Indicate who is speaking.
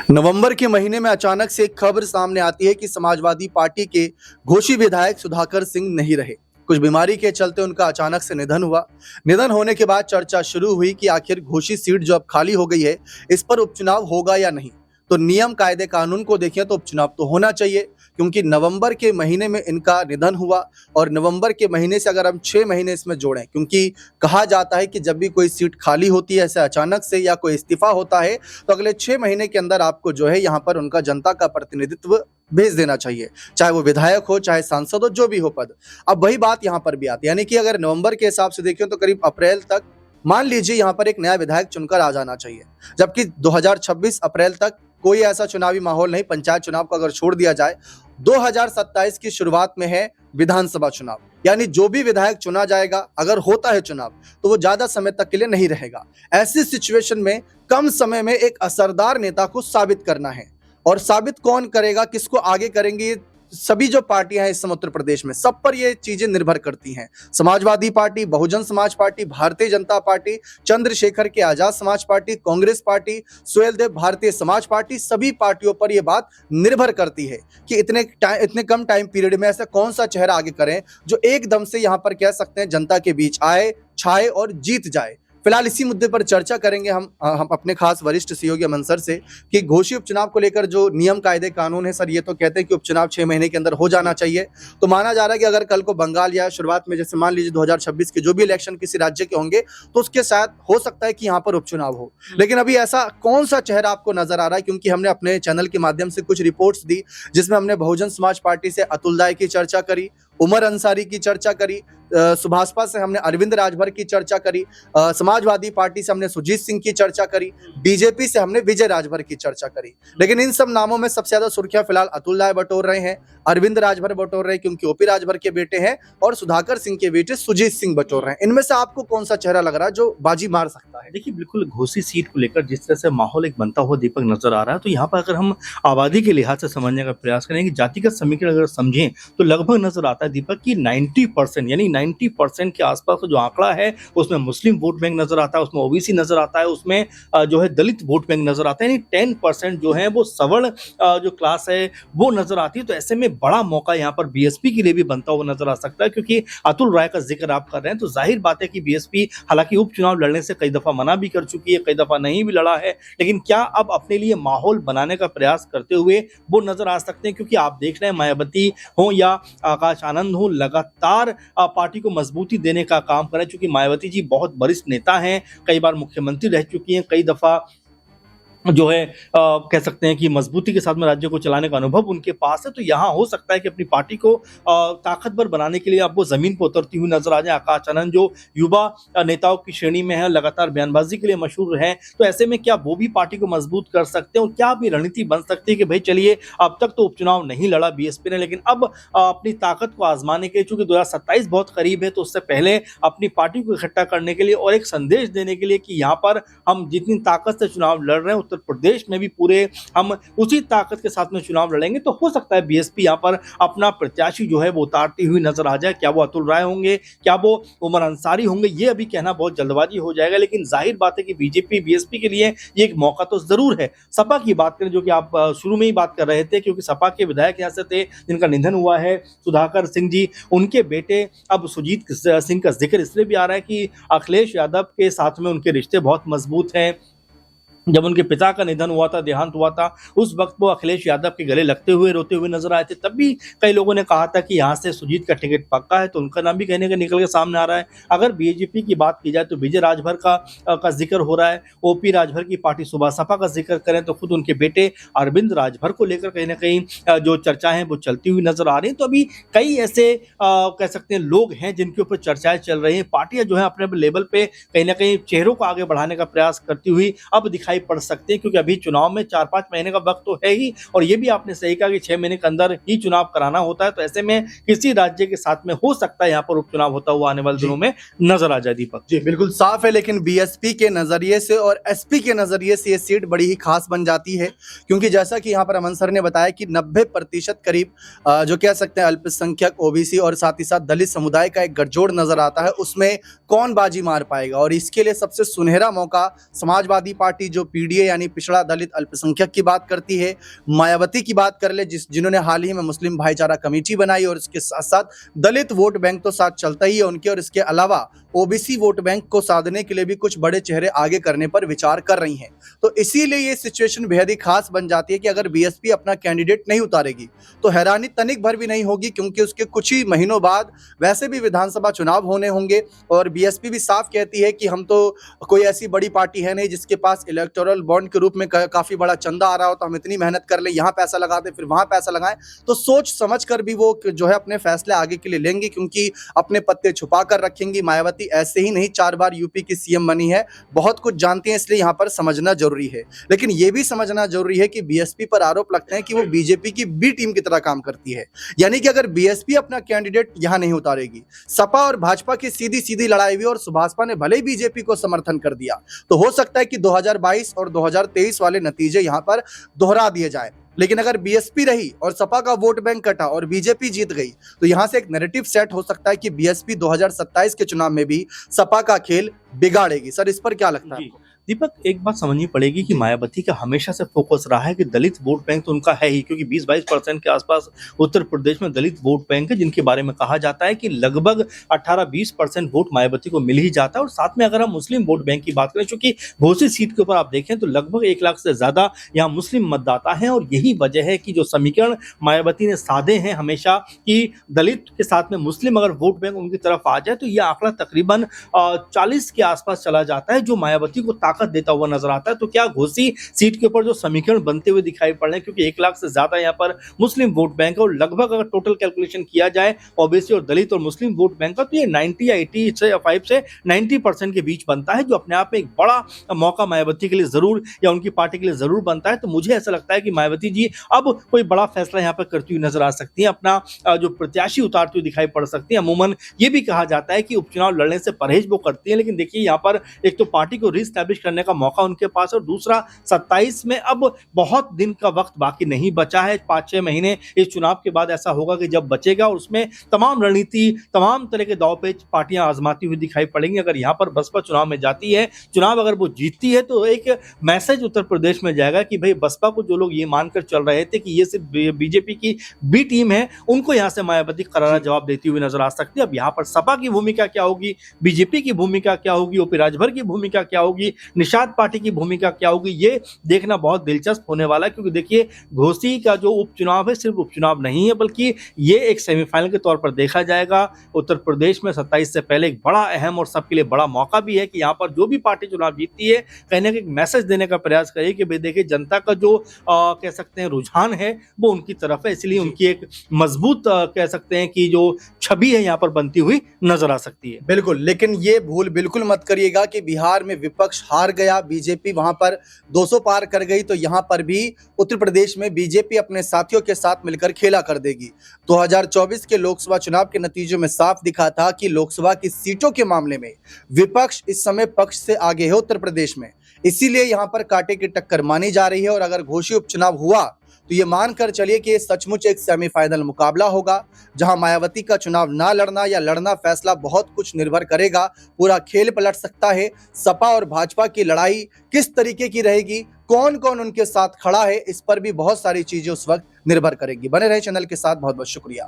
Speaker 1: नवंबर के महीने में अचानक से एक खबर सामने आती है कि समाजवादी पार्टी के घोषी विधायक सुधाकर सिंह नहीं रहे। कुछ बीमारी के चलते उनका अचानक से निधन हुआ। निधन होने के बाद चर्चा शुरू हुई कि आखिर घोषी सीट जो अब खाली हो गई है, इस पर उपचुनाव होगा या नहीं। तो नियम कायदे कानून को देखें तो उपचुनाव तो होना चाहिए, क्योंकि नवंबर के महीने में इनका निधन हुआ। और नवंबर के महीने से अगर हम 6 महीने इसमें जोड़ें, क्योंकि कहा जाता है कि जब भी कोई सीट खाली होती है ऐसे अचानक से या कोई इस्तीफा होता है, तो अगले 6 महीने के अंदर आपको जो है यहाँ पर उनका जनता का प्रतिनिधित्व भेज देना चाहिए, चाहे वो विधायक हो, चाहे सांसद हो, जो भी हो पद। अब वही बात यहाँ पर भी आती है, यानी कि अगर नवंबर के हिसाब से देखें तो करीब अप्रैल तक मान लीजिए यहाँ पर एक नया विधायक चुनकर आ जाना चाहिए, जबकि 2026 अप्रैल तक कोई ऐसा चुनावी माहौल नहीं। पंचायत चुनाव को अगर छोड़ दिया जाए, 2027 की शुरुआत में है विधानसभा चुनाव, यानी जो भी विधायक चुना जाएगा, अगर होता है चुनाव, तो वो ज्यादा समय तक के लिए नहीं रहेगा। ऐसी सिचुएशन में कम समय में एक असरदार नेता को साबित करना है, और साबित कौन करेगा, किसको आगे करेंगे, सभी जो पार्टियां हैं इस समय उत्तर प्रदेश में, सब पर ये चीजें निर्भर करती हैं। Samajwadi party, Bahujan Samaj party, Bharatiya Janata party, Chandrashekhar के Azad Samaj party, Congress party, Suheldev Bharatiya Samaj party, सभी पार्टियों पर यह बात निर्भर करती है कि इतने कम टाइम पीरियड में ऐसा कौन सा चेहरा आगे करें जो एकदम से यहां पर कह सकते हैं जनता के बीच आए, छाए और जीत जाए। फिलहाल इसी मुद्दे पर चर्चा करेंगे हम अपने खास वरिष्ठ सहयोगी अमन सर से कि घोषी उपचुनाव को लेकर जो नियम कायदे कानून है, सर ये तो कहते हैं कि उपचुनाव 6 महीने के अंदर हो जाना चाहिए। तो माना जा रहा है कि अगर कल को बंगाल या शुरुआत में जैसे मान लीजिए 2026 के जो भी इलेक्शन किसी राज्य के होंगे, तो उसके साथ हो सकता है कि यहाँ पर उपचुनाव हो। लेकिन अभी ऐसा कौन सा चेहरा आपको नजर आ रहा है, क्योंकि हमने अपने चैनल के माध्यम से कुछ रिपोर्ट्स दी, जिसमें हमने बहुजन समाज पार्टी से अतुल दाई की चर्चा करी, उमर अंसारी की चर्चा करी, सुभाषपा से हमने अरविंद राजभर की चर्चा करी, समाजवादी पार्टी से हमने सुजीत सिंह की चर्चा करी, बीजेपी से हमने विजय राजभर की चर्चा करी। लेकिन इन सब नामों में सबसे ज्यादा सुर्खियां फिलहाल अतुल राय बटोर रहे हैं, अरविंद राजभर बटोर रहे हैं क्योंकि ओपी राजभर के बेटे हैं, और सुधाकर सिंह के बेटे सुजीत सिंह बटोर रहे हैं। इनमें से आपको कौन सा चेहरा लग रहा है जो बाजी मार सकता है?
Speaker 2: देखिए, बिल्कुल घोसी सीट को लेकर जिस तरह से माहौल एक बनता हुआ दीपक नजर आ रहा है, तो यहाँ पर अगर हम आबादी के लिहाज से समझने का प्रयास करें कि जातिगत समीकरण अगर समझें, तो लगभग नजर आता है दीपक की 90% यानी 90% के आसपास का जो आंकड़ा है, उसमें मुस्लिम वोट बैंक नजर आता है, उसमें ओबीसी नजर आता है, उसमें जो है दलित वोट बैंक नजर आता है, यानी 10% जो है वो सवर्ण जो क्लास है वो नजर आती है। तो ऐसे में बड़ा मौका यहाँ पर बीएसपी के लिए भी बनता हुआ नजर आ सकता है, क्योंकि अतुल राय का जिक्र आप कर रहे हैं, तो जाहिर बात है कि बीएसपी हालांकि उपचुनाव लड़ने से कई दफा मना भी कर चुकी है, कई दफा नहीं भी लड़ा है, लेकिन क्या अब अपने लिए माहौल बनाने का प्रयास करते हुए वो नजर आ सकते हैं? क्योंकि आप देख रहे हैं मायावती हो या आकाश आनंद हो, लगातार पार्टी को मजबूती देने का काम कर रहे हैं। चूंकि मायावती जी बहुत वरिष्ठ नेता हैं, कई बार मुख्यमंत्री रह चुकी हैं, कई दफा जो है कह सकते हैं कि मजबूती के साथ में राज्य को चलाने का अनुभव उनके पास है। तो यहाँ हो सकता है कि अपनी पार्टी को ताकतवर बनाने के लिए अब वो जमीन पर उतरती हुई नजर आ जाए। आकाश आनंद जो युवा नेताओं की श्रेणी में है, लगातार बयानबाजी के लिए मशहूर है, तो ऐसे में क्या वो भी पार्टी को मजबूत कर सकते हैं? और क्या भी रणनीति बन सकती है कि भाई चलिए, अब तक तो उपचुनाव नहीं लड़ा बीएसपी ने, लेकिन अब अपनी ताकत को आजमाने के लिए, चूंकि 2027 बहुत करीब है, तो उससे पहले अपनी पार्टी को इकट्ठा करने के लिए और एक संदेश देने के लिए कि यहाँ पर हम जितनी ताकत से चुनाव लड़ रहे हैं, उत्तर प्रदेश में भी पूरे हम उसी ताकत के साथ में चुनाव लड़ेंगे। तो हो सकता है बीएसपी यहां पर अपना प्रत्याशी जो है वो उतारती हुई नजर आ जाए। क्या वो अतुल राय होंगे, क्या वो उमर अंसारी होंगे, ये अभी कहना बहुत जल्दबाजी हो जाएगा। लेकिन जाहिर बात है कि बीजेपी बीएसपी के लिए ये एक मौका तो जरूर है। सपा की बात करें, जो कि आप शुरू में ही बात कर रहे थे, क्योंकि सपा के विधायक यहां से थे जिनका निधन हुआ है, सुधाकर सिंह जी, उनके बेटे अब सुजीत सिंह का जिक्र इसलिए भी आ रहा है कि अखिलेश यादव के साथ में उनके रिश्ते बहुत मजबूत हैं। जब उनके पिता का निधन हुआ था, देहांत हुआ था, उस वक्त वो अखिलेश यादव के गले लगते हुए, रोते हुए नजर आए थे। तब भी कई लोगों ने कहा था कि यहाँ से सुजीत का टिकट पक्का है, तो उनका नाम भी कहने का निकल के सामने आ रहा है। अगर बीजेपी की बात की जाए तो विजय राजभर का जिक्र हो रहा है, ओपी राजभर की पार्टी सुभाषपा का जिक्र करें तो खुद उनके बेटे अरविंद राजभर को लेकर कहीं ना कहीं जो चर्चाएं वो चलती हुई नजर आ रही हैं। तो अभी कई ऐसे कह सकते हैं लोग हैं जिनके ऊपर चर्चाएं चल रही हैं। पार्टियां जो है अपने लेवल पे कहीं ना कहीं चेहरों को आगे बढ़ाने का प्रयास करती हुई अब दिखाई पड़ सकते हैं, क्योंकि अभी चुनाव में 4-5 महीने का वक्त तो है ही, और ये भी आपने सही कहा कि 6 महीने के अंदर ही चुनाव कराना होता है। तो ऐसे में किसी राज्य के साथ में हो सकता है यहाँ पर उपचुनाव होता हुआ आने वाले दिनों में नजर आ जाए। दीपक
Speaker 1: जी बिल्कुल साफ है, लेकिन बीएसपी के नजरिए से और एसपी के नजरिए से ये सीट बड़ी ही खास बन जाती है, क्योंकि जैसा कि यहाँ पर अमन सर ने बताया कि 90% करीब जो कह सकते हैं अल्पसंख्यक, ओबीसी और साथ ही साथ दलित समुदाय का एक गठजोड़ नजर आता है। उसमें कौन बाजी मार पाएगा, और इसके लिए सबसे सुनहरा मौका समाजवादी पार्टी जो पीडीए यानी पिछड़ा दलित अल्पसंख्यक की बात करती है, मायावती की बात कर ले जिन्होंने हाल ही में मुस्लिम भाईचारा कमेटी बनाई और इसके साथ साथ दलित वोट बैंक तो साथ चलता ही है उनके, और इसके अलावा ओबीसी वोट बैंक को साधने के लिए भी कुछ बड़े चेहरे आगे करने पर विचार कर रही हैं। तो इसीलिए ये सिचुएशन बेहद ही खास बन जाती है कि अगर बीएसपी अपना कैंडिडेट नहीं उतारेगी तो हैरानी तनिक भर भी नहीं होगी, क्योंकि उसके कुछ ही महीनों बाद वैसे भी विधानसभा चुनाव होने होंगे और बीएसपी भी साफ कहती है कि हम तो कोई ऐसी बड़ी पार्टी है नहीं जिसके पास इलेक्टोरल बॉन्ड के रूप में काफी बड़ा चंदा आ रहा हो, तो हम इतनी मेहनत कर ले, यहाँ पैसा लगा दे फिर वहां पैसा लगाएं। तो सोच समझ कर भी वो जो है अपने फैसले आगे के लिए लेंगे, क्योंकि अपने पत्ते छुपा कर रखेंगी। मायावती ऐसे ही नहीं 4 बार यूपी की सीएम बनी है, बहुत कुछ जानती है, इसलिए यहाँ पर समझना जरूरी है। लेकिन ये भी समझना जरूरी है कि बीएसपी पर आरोप लगते हैं कि वो बीजेपी की बी टीम की तरह काम करती है, यानी कि अगर बीएसपी अपना कैंडिडेट यहां नहीं उतारेगी, सपा और भाजपा की सीधी सीधी लड़ाई हुई और सुभाषपा ने भले ही बीजेपी को समर्थन कर दिया, तो हो सकता है कि 2022 और 2023 वाले नतीजे यहां पर दोहरा दिए जाए। लेकिन अगर बीएसपी रही और सपा का वोट बैंक कटा और बीजेपी जीत गई, तो यहां से एक नैरेटिव सेट हो सकता है कि बीएसपी 2027 के चुनाव में भी सपा का खेल बिगाड़ेगी। सर, इस पर क्या लगता है?
Speaker 2: दीपक, एक बात समझनी पड़ेगी कि मायावती का हमेशा से फोकस रहा है कि दलित वोट बैंक तो उनका है ही, क्योंकि 20-22% के आसपास उत्तर प्रदेश में दलित वोट बैंक है, जिनके बारे में कहा जाता है कि लगभग 18-20% वोट मायावती को मिल ही जाता है। और साथ में अगर हम मुस्लिम वोट बैंक की बात करें, चूंकि घोसी सीट के ऊपर आप देखें तो लगभग 1 लाख से ज्यादा यहाँ मुस्लिम मतदाता हैं, और यही वजह है कि जो समीकरण मायावती ने साधे हैं हमेशा कि दलित के साथ में मुस्लिम अगर वोट बैंक उनकी तरफ आ जाए तो यह आंकड़ा तकरीबन 40 के आसपास चला जाता है, जो मायावती को देता हुआ नजर आता है। तो क्या घोसी सीट के ऊपर जो समीकरण बनते हुए दिखाई पड़ रहे हैं, क्योंकि 1 लाख से ज्यादा यहाँ पर मुस्लिम वोट बैंक है और लगभग अगर टोटल कैलकुलेशन किया जाए ओबीसी और दलित और मुस्लिम वोट बैंक का, तो ये 90 या 85 से 90% के बीच बनता है, जो अपने आप में एक बड़ा मौका मायावती के लिए जरूर या उनकी पार्टी के लिए जरूर बनता है। तो मुझे ऐसा लगता है कि मायावती जी अब कोई बड़ा फैसला यहाँ पर करती हुई नजर आ सकती है, अपना जो प्रत्याशी उतारती हुई दिखाई पड़ सकती है। अमूमन ये भी कहा जाता है कि उपचुनाव लड़ने से परहेज वो करती है, लेकिन देखिए यहाँ पर एक तो पार्टी को रीस्टैब्लिश करने का मौका उनके पास, और दूसरा 27 में अब बहुत दिन का वक्त बाकी नहीं बचा है। 5-6 महीने इस चुनाव के बाद ऐसा होगा कि जब बचेगा, और उसमें तमाम रणनीति, तमाम तरह के दाव पेच पार्टियां आजमाती हुई दिखाई पड़ेंगी। अगर यहां पर बसपा चुनाव में जाती है, चुनाव अगर वो जीतती है, तो एक मैसेज उत्तर प्रदेश में जाएगा कि भाई बसपा को जो लोग ये मानकर चल रहे थे कि ये सिर्फ बीजेपी की बी टीम है, उनको यहां से मायावती करारा जवाब देती हुई नजर आ सकती है। अब यहां पर सपा की भूमिका क्या होगी, बीजेपी की भूमिका क्या होगी, ओपी राजभर की भूमिका क्या होगी, निषाद पार्टी की भूमिका क्या होगी, ये देखना बहुत दिलचस्प होने वाला है। क्योंकि देखिए घोसी का जो उपचुनाव है सिर्फ उपचुनाव नहीं है, बल्कि ये एक सेमीफाइनल के तौर पर देखा जाएगा। उत्तर प्रदेश में 27 से पहले एक बड़ा अहम और सबके लिए बड़ा मौका भी है कि यहाँ पर जो भी पार्टी चुनाव जीतती है, कहीं ना कहीं एक मैसेज देने का प्रयास करे कि भाई देखिए जनता का जो कह सकते हैं रुझान है वो उनकी तरफ है, इसलिए उनकी एक मजबूत कह सकते हैं कि जो छवि है यहाँ पर बनती हुई नजर आ सकती है।
Speaker 1: बिल्कुल, लेकिन ये भूल बिल्कुल मत करिएगा कि बिहार में विपक्ष हार गया, बीजेपी वहां पर 200 पार कर गई, तो यहां पर भी उत्तर प्रदेश में बीजेपी अपने साथियों के साथ मिलकर खेला कर देगी। 2024 के लोकसभा चुनाव के नतीजों में साफ दिखा था कि लोकसभा की सीटों के मामले में विपक्ष इस समय पक्ष से आगे है उत्तर प्रदेश में, इसीलिए यहां पर कांटे की टक्कर मानी जा रही है। और अगर घोषी उपचुनाव हुआ तो ये मानकर चलिए कि ये सचमुच एक सेमीफाइनल मुकाबला होगा, जहां मायावती का चुनाव ना लड़ना या लड़ना फैसला बहुत कुछ निर्भर करेगा। पूरा खेल पलट सकता है। सपा और भाजपा की लड़ाई किस तरीके की रहेगी, कौन कौन उनके साथ खड़ा है, इस पर भी बहुत सारी चीजें उस वक्त निर्भर करेगी। बने रहे चैनल के साथ, बहुत बहुत शुक्रिया।